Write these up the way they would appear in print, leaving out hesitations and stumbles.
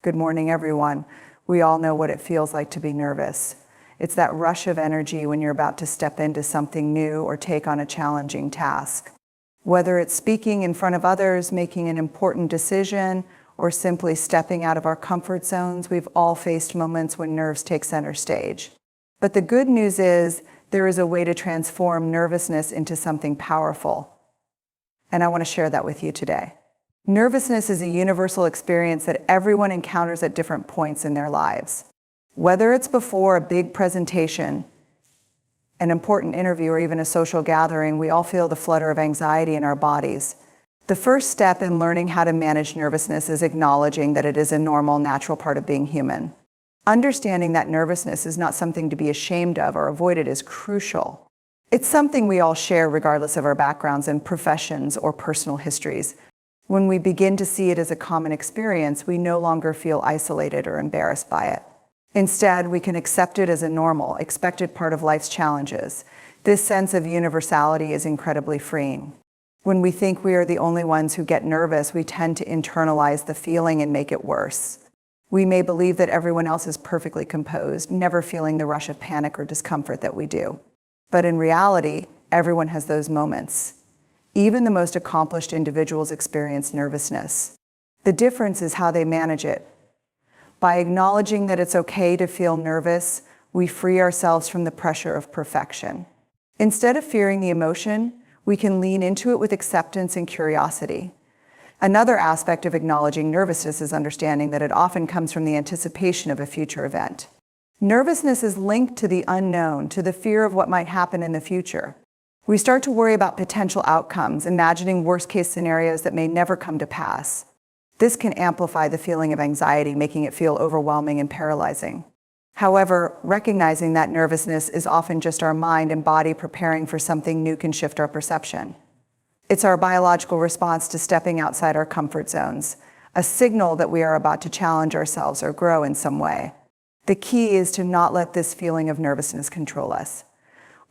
Good morning, everyone. We all know what it feels like to be nervous. It's that rush of energy when you're about to step into something new or take on a challenging task. Whether it's speaking in front of others, making an important decision, or simply stepping out of our comfort zones, we've all faced moments when nerves take center stage. But the good news is there is a way to transform nervousness into something powerful. And I want to share that with you today. Nervousness is a universal experience that everyone encounters at different points in their lives. Whether it's before a big presentation, an important interview, or even a social gathering, we all feel the flutter of anxiety in our bodies. The first step in learning how to manage nervousness is acknowledging that it is a normal, natural part of being human. Understanding that nervousness is not something to be ashamed of or avoided is crucial. It's something we all share regardless of our backgrounds and professions or personal histories. When we begin to see it as a common experience, we no longer feel isolated or embarrassed by it. Instead, we can accept it as a normal, expected part of life's challenges. This sense of universality is incredibly freeing. When we think we are the only ones who get nervous, we tend to internalize the feeling and make it worse. We may believe that everyone else is perfectly composed, never feeling the rush of panic or discomfort that we do. But in reality, everyone has those moments. Even the most accomplished individuals experience nervousness. The difference is how they manage it. By acknowledging that it's okay to feel nervous, we free ourselves from the pressure of perfection. Instead of fearing the emotion, we can lean into it with acceptance and curiosity. Another aspect of acknowledging nervousness is understanding that it often comes from the anticipation of a future event. Nervousness is linked to the unknown, to the fear of what might happen in the future. We start to worry about potential outcomes, imagining worst-case scenarios that may never come to pass. This can amplify the feeling of anxiety, making it feel overwhelming and paralyzing. However, recognizing that nervousness is often just our mind and body preparing for something new can shift our perception. It's our biological response to stepping outside our comfort zones, a signal that we are about to challenge ourselves or grow in some way. The key is to not let this feeling of nervousness control us.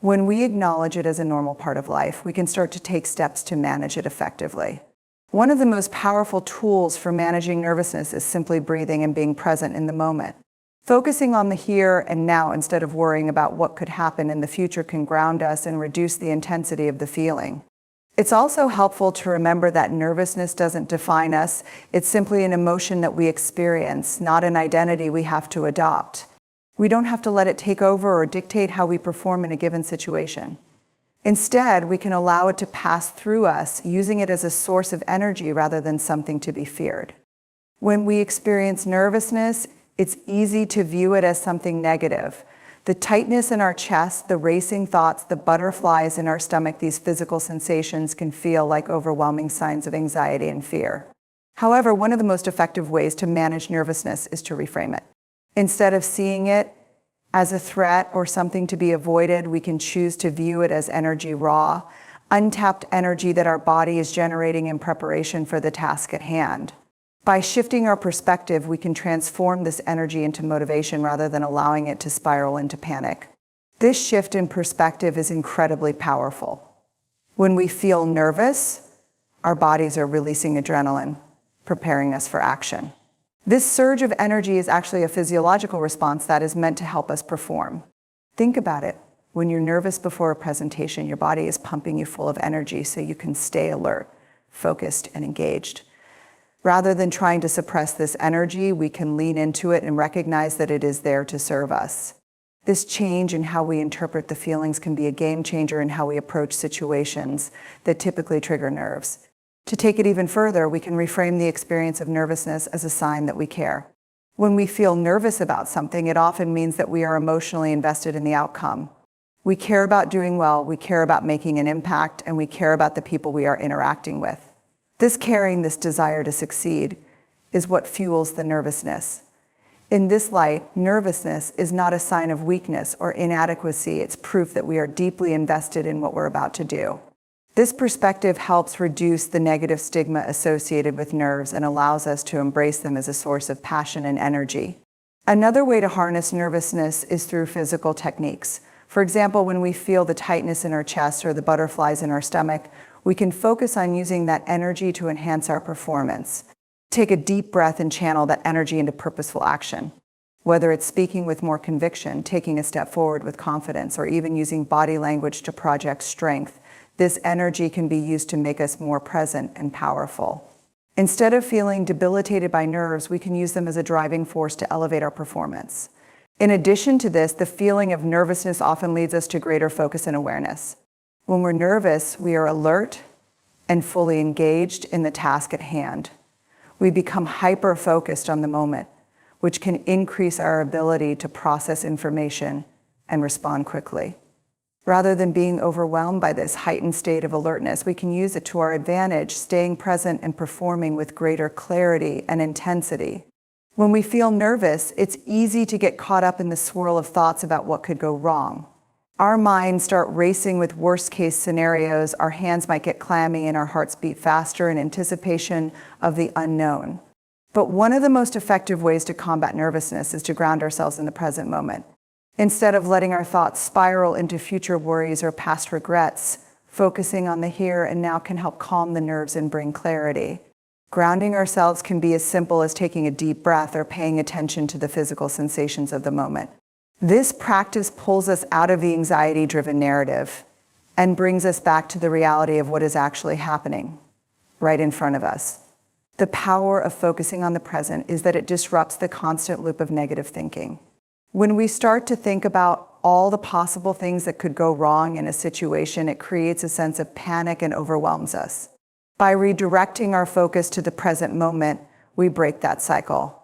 When we acknowledge it as a normal part of life, we can start to take steps to manage it effectively. One of the most powerful tools for managing nervousness is simply breathing and being present in the moment. Focusing on the here and now instead of worrying about what could happen in the future can ground us and reduce the intensity of the feeling. It's also helpful to remember that nervousness doesn't define us. It's simply an emotion that we experience, not an identity we have to adopt. We don't have to let it take over or dictate how we perform in a given situation. Instead, we can allow it to pass through us, using it as a source of energy rather than something to be feared. When we experience nervousness, it's easy to view it as something negative. The tightness in our chest, the racing thoughts, the butterflies in our stomach, these physical sensations can feel like overwhelming signs of anxiety and fear. However, one of the most effective ways to manage nervousness is to reframe it. Instead of seeing it as a threat or something to be avoided, we can choose to view it as energy, raw, untapped energy that our body is generating in preparation for the task at hand. By shifting our perspective, we can transform this energy into motivation rather than allowing it to spiral into panic. This shift in perspective is incredibly powerful. When we feel nervous, our bodies are releasing adrenaline, preparing us for action. This surge of energy is actually a physiological response that is meant to help us perform. Think about it. When you're nervous before a presentation, your body is pumping you full of energy so you can stay alert, focused, and engaged. Rather than trying to suppress this energy, we can lean into it and recognize that it is there to serve us. This change in how we interpret the feelings can be a game changer in how we approach situations that typically trigger nerves. To take it even further, we can reframe the experience of nervousness as a sign that we care. When we feel nervous about something, it often means that we are emotionally invested in the outcome. We care about doing well, we care about making an impact, and we care about the people we are interacting with. This caring, this desire to succeed, is what fuels the nervousness. In this light, nervousness is not a sign of weakness or inadequacy. It's proof that we are deeply invested in what we're about to do. This perspective helps reduce the negative stigma associated with nerves and allows us to embrace them as a source of passion and energy. Another way to harness nervousness is through physical techniques. For example, when we feel the tightness in our chest or the butterflies in our stomach, we can focus on using that energy to enhance our performance. Take a deep breath and channel that energy into purposeful action. Whether it's speaking with more conviction, taking a step forward with confidence, or even using body language to project strength, this energy can be used to make us more present and powerful. Instead of feeling debilitated by nerves, we can use them as a driving force to elevate our performance. In addition to this, the feeling of nervousness often leads us to greater focus and awareness. When we're nervous, we are alert and fully engaged in the task at hand. We become hyper-focused on the moment, which can increase our ability to process information and respond quickly. Rather than being overwhelmed by this heightened state of alertness, we can use it to our advantage, staying present and performing with greater clarity and intensity. When we feel nervous, it's easy to get caught up in the swirl of thoughts about what could go wrong. Our minds start racing with worst-case scenarios, our hands might get clammy, and our hearts beat faster in anticipation of the unknown. But one of the most effective ways to combat nervousness is to ground ourselves in the present moment. Instead of letting our thoughts spiral into future worries or past regrets, focusing on the here and now can help calm the nerves and bring clarity. Grounding ourselves can be as simple as taking a deep breath or paying attention to the physical sensations of the moment. This practice pulls us out of the anxiety-driven narrative and brings us back to the reality of what is actually happening right in front of us. The power of focusing on the present is that it disrupts the constant loop of negative thinking. When we start to think about all the possible things that could go wrong in a situation, it creates a sense of panic and overwhelms us. By redirecting our focus to the present moment, we break that cycle.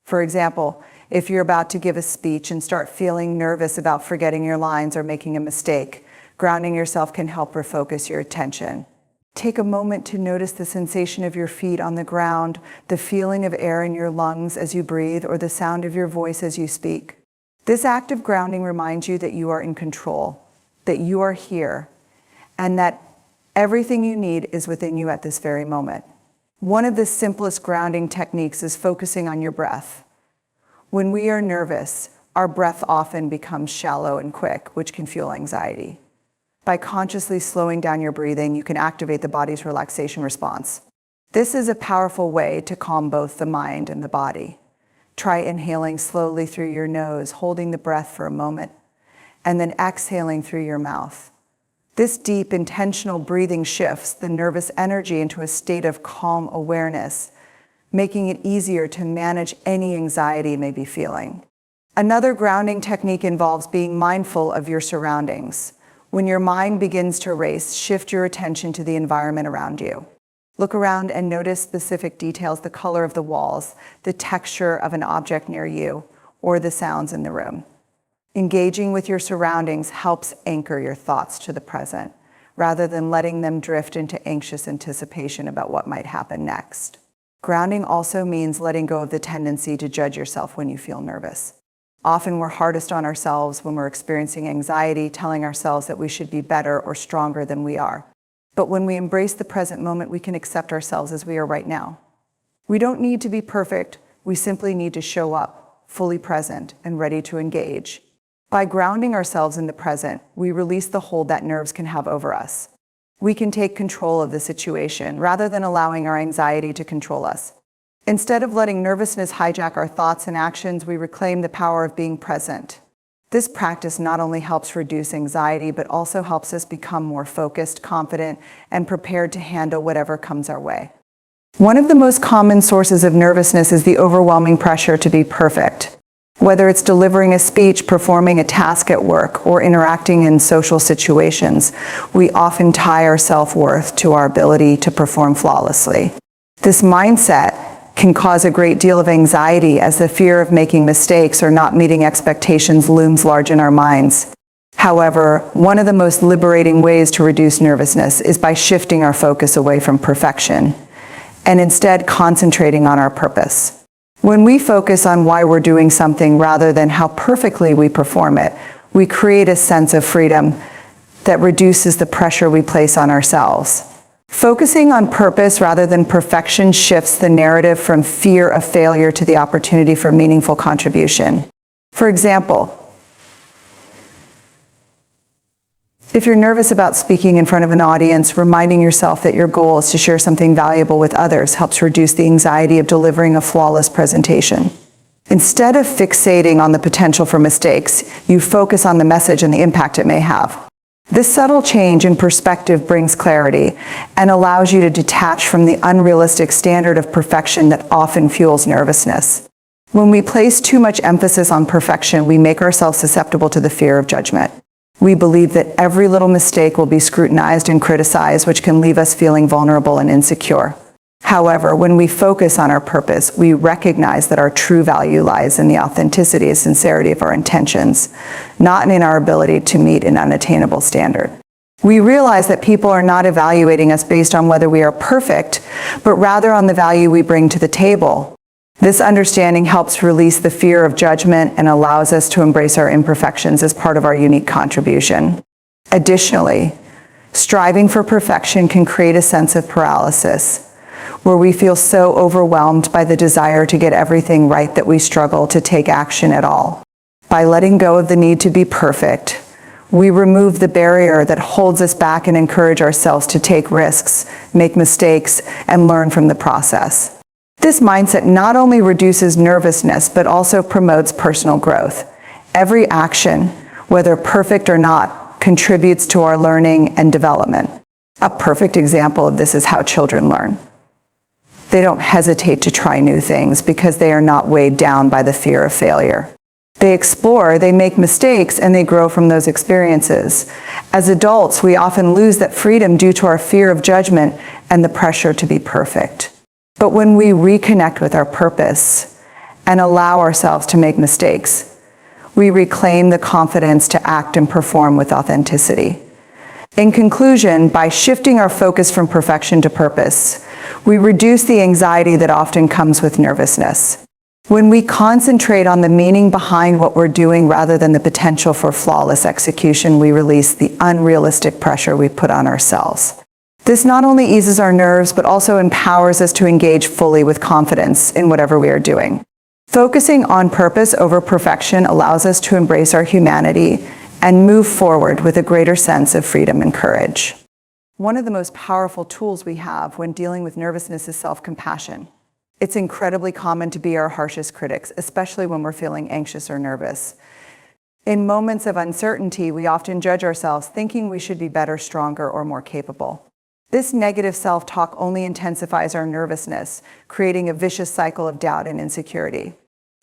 For example, if you're about to give a speech and start feeling nervous about forgetting your lines or making a mistake, grounding yourself can help refocus your attention. Take a moment to notice the sensation of your feet on the ground, the feeling of air in your lungs as you breathe, or the sound of your voice as you speak. This act of grounding reminds you that you are in control, that you are here, and that everything you need is within you at this very moment. One of the simplest grounding techniques is focusing on your breath. When we are nervous, our breath often becomes shallow and quick, which can fuel anxiety. By consciously slowing down your breathing, you can activate the body's relaxation response. This is a powerful way to calm both the mind and the body. Try inhaling slowly through your nose, holding the breath for a moment, and then exhaling through your mouth. This deep, intentional breathing shifts the nervous energy into a state of calm awareness, making it easier to manage any anxiety you may be feeling. Another grounding technique involves being mindful of your surroundings. When your mind begins to race, shift your attention to the environment around you. Look around and notice specific details, the color of the walls, the texture of an object near you, or the sounds in the room. Engaging with your surroundings helps anchor your thoughts to the present, rather than letting them drift into anxious anticipation about what might happen next. Grounding also means letting go of the tendency to judge yourself when you feel nervous. Often we're hardest on ourselves when we're experiencing anxiety, telling ourselves that we should be better or stronger than we are. But when we embrace the present moment, we can accept ourselves as we are right now. We don't need to be perfect. We simply need to show up, fully present and ready to engage. By grounding ourselves in the present, we release the hold that nerves can have over us. We can take control of the situation rather than allowing our anxiety to control us. Instead of letting nervousness hijack our thoughts and actions, we reclaim the power of being present. This practice not only helps reduce anxiety, but also helps us become more focused, confident, and prepared to handle whatever comes our way. One of the most common sources of nervousness is the overwhelming pressure to be perfect. Whether it's delivering a speech, performing a task at work, or interacting in social situations, we often tie our self-worth to our ability to perform flawlessly. This mindset can cause a great deal of anxiety as the fear of making mistakes or not meeting expectations looms large in our minds. However, one of the most liberating ways to reduce nervousness is by shifting our focus away from perfection and instead concentrating on our purpose. When we focus on why we're doing something rather than how perfectly we perform it, we create a sense of freedom that reduces the pressure we place on ourselves. Focusing on purpose rather than perfection shifts the narrative from fear of failure to the opportunity for meaningful contribution. For example, If you're nervous about speaking in front of an audience, reminding yourself that your goal is to share something valuable with others helps reduce the anxiety of delivering a flawless presentation. Instead of fixating on the potential for mistakes, you focus on the message and the impact it may have. This subtle change in perspective brings clarity and allows you to detach from the unrealistic standard of perfection that often fuels nervousness. When we place too much emphasis on perfection, we make ourselves susceptible to the fear of judgment. We believe that every little mistake will be scrutinized and criticized, which can leave us feeling vulnerable and insecure. However, when we focus on our purpose, we recognize that our true value lies in the authenticity and sincerity of our intentions, not in our ability to meet an unattainable standard. We realize that people are not evaluating us based on whether we are perfect, but rather on the value we bring to the table. This understanding helps release the fear of judgment and allows us to embrace our imperfections as part of our unique contribution. Additionally, striving for perfection can create a sense of paralysis, where we feel so overwhelmed by the desire to get everything right that we struggle to take action at all. By letting go of the need to be perfect, we remove the barrier that holds us back and encourage ourselves to take risks, make mistakes, and learn from the process. This mindset not only reduces nervousness, but also promotes personal growth. Every action, whether perfect or not, contributes to our learning and development. A perfect example of this is how children learn. They don't hesitate to try new things because they are not weighed down by the fear of failure. They explore, they make mistakes, and they grow from those experiences. As adults, we often lose that freedom due to our fear of judgment and the pressure to be perfect. But when we reconnect with our purpose and allow ourselves to make mistakes, we reclaim the confidence to act and perform with authenticity. In conclusion, by shifting our focus from perfection to purpose, we reduce the anxiety that often comes with nervousness. When we concentrate on the meaning behind what we're doing rather than the potential for flawless execution, we release the unrealistic pressure we put on ourselves. This not only eases our nerves, but also empowers us to engage fully with confidence in whatever we are doing. Focusing on purpose over perfection allows us to embrace our humanity and move forward with a greater sense of freedom and courage. One of the most powerful tools we have when dealing with nervousness is self-compassion. It's incredibly common to be our harshest critics, especially when we're feeling anxious or nervous. In moments of uncertainty, we often judge ourselves, thinking we should be better, stronger, or more capable. This negative self-talk only intensifies our nervousness, creating a vicious cycle of doubt and insecurity.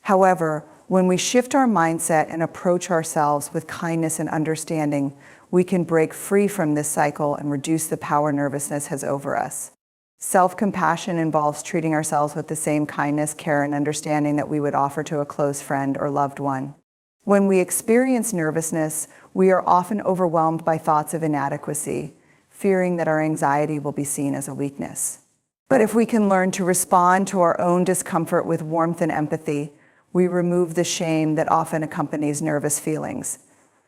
However, when we shift our mindset and approach ourselves with kindness and understanding, we can break free from this cycle and reduce the power nervousness has over us. Self-compassion involves treating ourselves with the same kindness, care, and understanding that we would offer to a close friend or loved one. When we experience nervousness, we are often overwhelmed by thoughts of inadequacy, fearing that our anxiety will be seen as a weakness. But if we can learn to respond to our own discomfort with warmth and empathy, we remove the shame that often accompanies nervous feelings.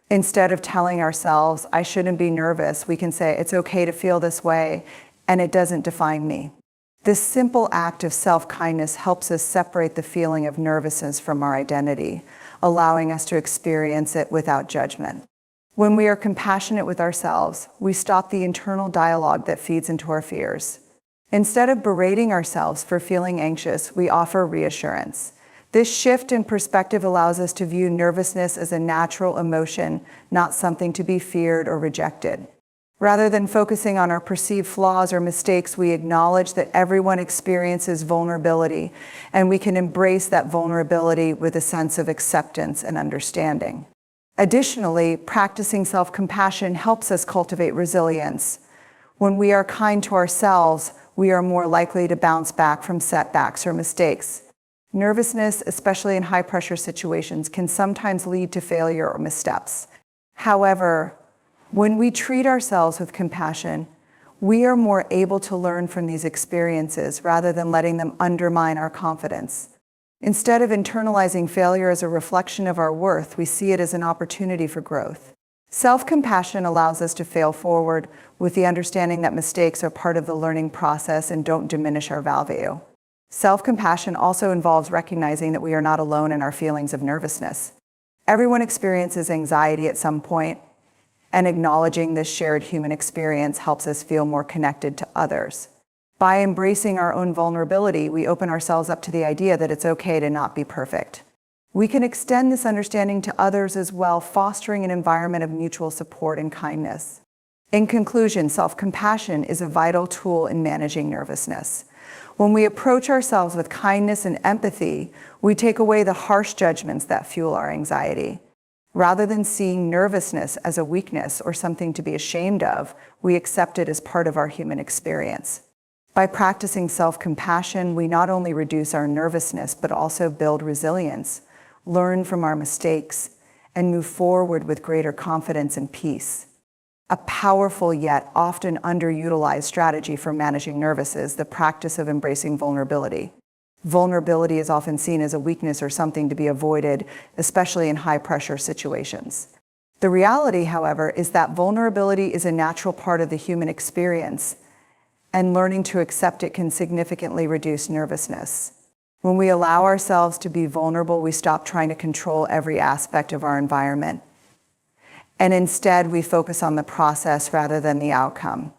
Instead of telling ourselves, I shouldn't be nervous, we can say, it's okay to feel this way, and it doesn't define me. This simple act of self-kindness helps us separate the feeling of nervousness from our identity, allowing us to experience it without judgment. When we are compassionate with ourselves, we stop the internal dialogue that feeds into our fears. Instead of berating ourselves for feeling anxious, we offer reassurance. This shift in perspective allows us to view nervousness as a natural emotion, not something to be feared or rejected. Rather than focusing on our perceived flaws or mistakes, we acknowledge that everyone experiences vulnerability, and we can embrace that vulnerability with a sense of acceptance and understanding. Additionally, practicing self-compassion helps us cultivate resilience. When we are kind to ourselves, we are more likely to bounce back from setbacks or mistakes. Nervousness, especially in high-pressure situations, can sometimes lead to failure or missteps. However, when we treat ourselves with compassion, we are more able to learn from these experiences rather than letting them undermine our confidence. Instead of internalizing failure as a reflection of our worth, we see it as an opportunity for growth. Self-compassion allows us to fail forward with the understanding that mistakes are part of the learning process and don't diminish our value. Self-compassion also involves recognizing that we are not alone in our feelings of nervousness. Everyone experiences anxiety at some point, and acknowledging this shared human experience helps us feel more connected to others. By embracing our own vulnerability, we open ourselves up to the idea that it's okay to not be perfect. We can extend this understanding to others as well, fostering an environment of mutual support and kindness. In conclusion, self-compassion is a vital tool in managing nervousness. When we approach ourselves with kindness and empathy, we take away the harsh judgments that fuel our anxiety. Rather than seeing nervousness as a weakness or something to be ashamed of, we accept it as part of our human experience. By practicing self-compassion, we not only reduce our nervousness, but also build resilience, learn from our mistakes, and move forward with greater confidence and peace. A powerful yet often underutilized strategy for managing nervousness is the practice of embracing vulnerability. Vulnerability is often seen as a weakness or something to be avoided, especially in high-pressure situations. The reality, however, is that vulnerability is a natural part of the human experience, and learning to accept it can significantly reduce nervousness. When we allow ourselves to be vulnerable, we stop trying to control every aspect of our environment. And instead, we focus on the process rather than the outcome.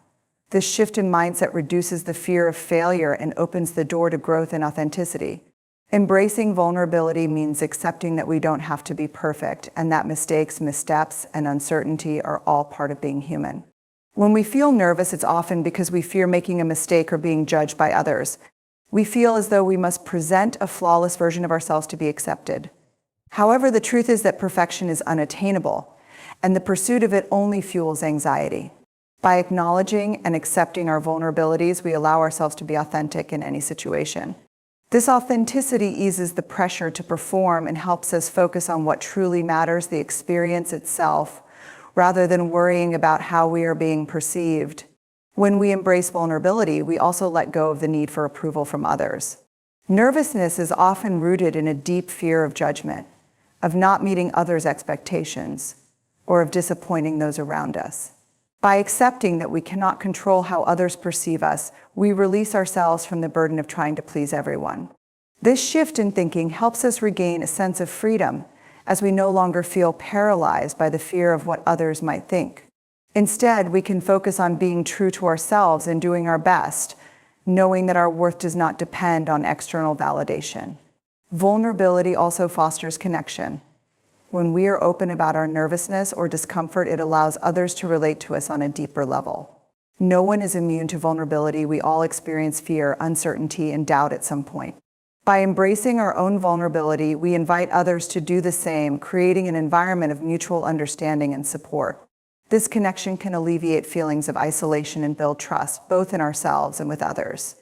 This shift in mindset reduces the fear of failure and opens the door to growth and authenticity. Embracing vulnerability means accepting that we don't have to be perfect and that mistakes, missteps, and uncertainty are all part of being human. When we feel nervous, it's often because we fear making a mistake or being judged by others. We feel as though we must present a flawless version of ourselves to be accepted. However, the truth is that perfection is unattainable, and the pursuit of it only fuels anxiety. By acknowledging and accepting our vulnerabilities, we allow ourselves to be authentic in any situation. This authenticity eases the pressure to perform and helps us focus on what truly matters, the experience itself, rather than worrying about how we are being perceived. When we embrace vulnerability, we also let go of the need for approval from others. Nervousness is often rooted in a deep fear of judgment, of not meeting others' expectations, or of disappointing those around us. By accepting that we cannot control how others perceive us, we release ourselves from the burden of trying to please everyone. This shift in thinking helps us regain a sense of freedom, as we no longer feel paralyzed by the fear of what others might think. Instead, we can focus on being true to ourselves and doing our best, knowing that our worth does not depend on external validation. Vulnerability also fosters connection. When we are open about our nervousness or discomfort, it allows others to relate to us on a deeper level. No one is immune to vulnerability. We all experience fear, uncertainty, and doubt at some point. By embracing our own vulnerability, we invite others to do the same, creating an environment of mutual understanding and support. This connection can alleviate feelings of isolation and build trust, both in ourselves and with others.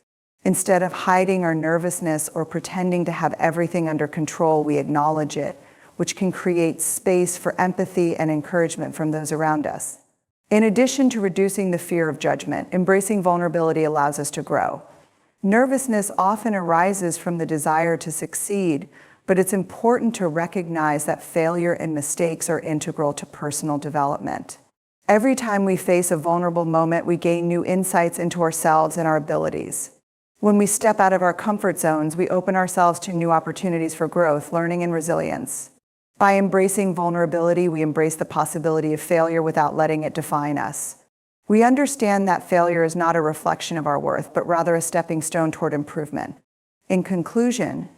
Instead of hiding our nervousness or pretending to have everything under control, we acknowledge it, which can create space for empathy and encouragement from those around us. In addition to reducing the fear of judgment, embracing vulnerability allows us to grow. Nervousness often arises from the desire to succeed, but it's important to recognize that failure and mistakes are integral to personal development. Every time we face a vulnerable moment, we gain new insights into ourselves and our abilities. When we step out of our comfort zones, we open ourselves to new opportunities for growth, learning, and resilience. By embracing vulnerability, we embrace the possibility of failure without letting it define us. We understand that failure is not a reflection of our worth, but rather a stepping stone toward improvement. In conclusion,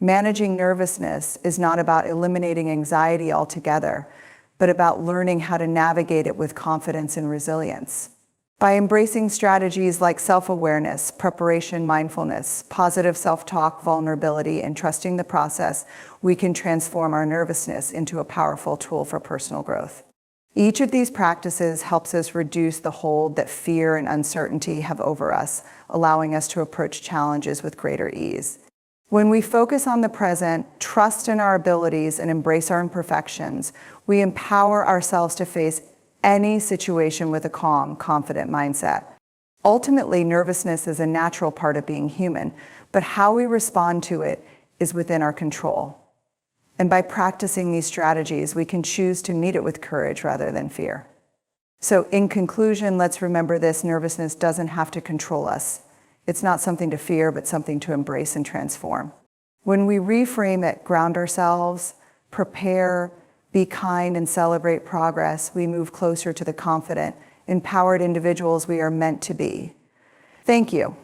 managing nervousness is not about eliminating anxiety altogether, but about learning how to navigate it with confidence and resilience. By embracing strategies like self-awareness, preparation, mindfulness, positive self-talk, vulnerability, and trusting the process, we can transform our nervousness into a powerful tool for personal growth. Each of these practices helps us reduce the hold that fear and uncertainty have over us, allowing us to approach challenges with greater ease. When we focus on the present, trust in our abilities, and embrace our imperfections, we empower ourselves to face any situation with a calm, confident mindset. Ultimately, nervousness is a natural part of being human, but how we respond to it is within our control. And by practicing these strategies, we can choose to meet it with courage rather than fear. So in conclusion, let's remember this: nervousness doesn't have to control us. It's not something to fear, but something to embrace and transform. When we reframe it, ground ourselves, prepare, Be kind and celebrate progress. We move closer to the confident, empowered individuals we are meant to be. Thank you.